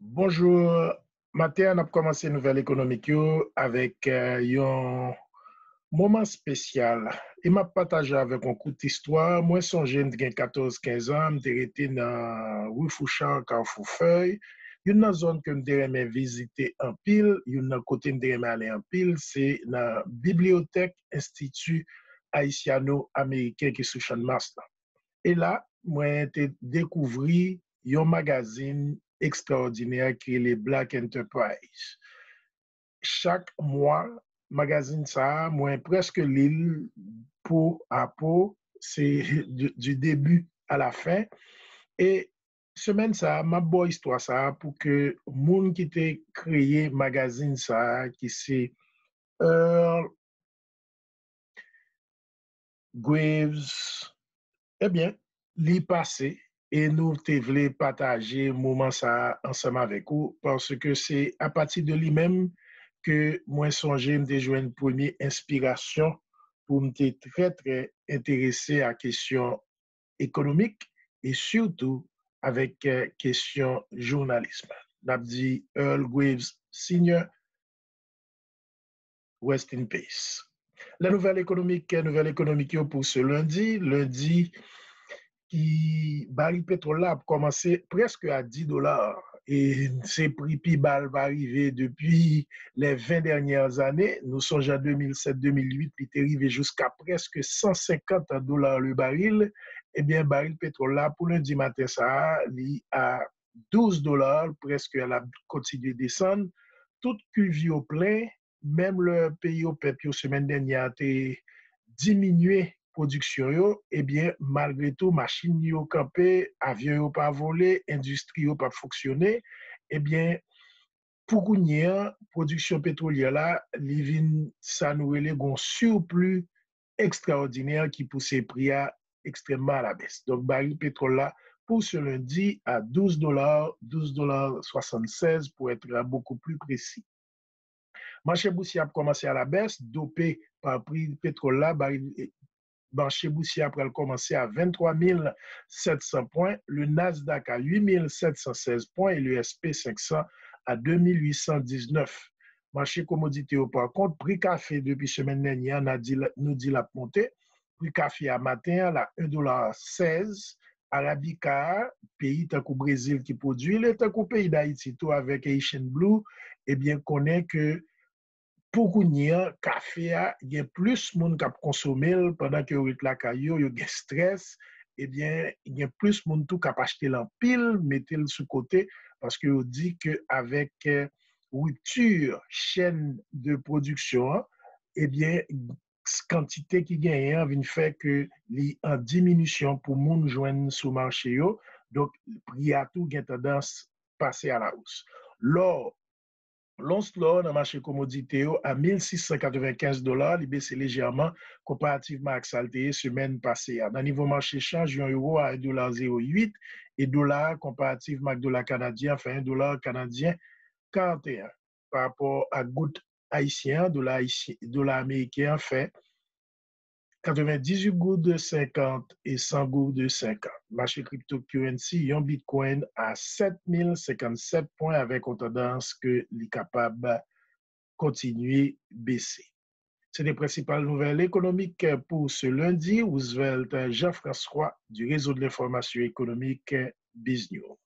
Bonjour, matin, on a commencé une nouvelle économique yo avec un moment spécial. Il m'a partagé avec un coup d'histoire. Moi, son jeune de 14-15 ans, j'ai été dans Rue Fouchard, Carrefour Feuille. Une zone que je visiter en pile, une côté que aller en pile, c'est la Bibliothèque Institut Haïtiano-Américain qui est sous Champ de Mars. Et là, moi, j'ai découvert un magazine extraordinaire qui est les Black Enterprise. Chaque mois, magazine ça, moi, presque l'île peau à peau, c'est du début à la fin. Et semaine ça, ma bonne histoire ça, pour que monde qui t'a créé magazine ça, qui c'est Earl Graves, eh bien, l'y passé et nous te voulons partager moment ça ensemble avec vous parce que c'est à partir de lui-même que moi songé me jouer une première inspiration pour me très intéressé à la question économique et surtout avec question journalisme. N'a dit Earl Graves Senior, rest in peace. La nouvelle économique pour ce lundi qui baril pétrole là a commencé presque à 10 dollars. Et ces prix PIBAL va arriver depuis les 20 dernières années. Nous sommes en 2007-2008, puis est arrivé jusqu'à presque 150 dollars le baril. Eh bien, baril pétrole là, pour lundi matin, ça il à 12 dollars, presque à la continuer de descendre. Tout cuvi au plein, même le pays au PEP, semaine dernière, a diminué production yo, eh bien, malgré tout, machine yo campé, avion yo pas volé, industrie yo pas fonctionné, eh bien, pour qu'on y ait production pétrolière là, livin ça nous relève un surplus extraordinaire qui pousse les prix à extrêmement à la baisse. Donc, baril pétrole là, pour ce lundi à 12 dollars, 12,76 $ pour être beaucoup plus précis. Marché boursier a commencé à la baisse, dopé par prix pétrole là, baril marché boursier après commencé à 23 700 points, le Nasdaq à 8 716 points et le SP500 à 2819. Marché commodité par contre, prix café depuis semaine dernière nous dit la montée. Prix café à matin à 1,16 $. Arabica, pays tant qu'au Brésil qui produit, le tant qu'au pays d'Haïti, tout avec Haitian Blue, eh bien, connaît que pour qu'on y ait café, il y a plus de monde qui consommé pendant que vous êtes là, il y a stress, eh bien, il y a plus de monde qui a acheté l'empile, mettez-le sous côté, parce que vous dit qu'avec rupture chaîne de production, eh bien, quantité qui gagne vient faire que les en diminution pour monde joindre sur le marché, donc le prix à tout a tendance à passer à la hausse. L'or, l'once l'or dans le marché commodité à 1695 $, il baisse légèrement comparativement à la semaine passée. Dans le niveau marché change, un euro à 1,08 $ et dollar comparativement avec dollar canadien, enfin un dollar canadien 41. Par rapport à goutte haïtien, dollar américain fait 98 gouttes de 50 et 100 gouttes de 50. Marché cryptocurrency, un bitcoin à 7057 points avec une tendance que est capable de continuer à baisser. C'est les principales nouvelles économiques pour ce lundi. Roosevelt Jean-François du réseau de l'information économique BizNews.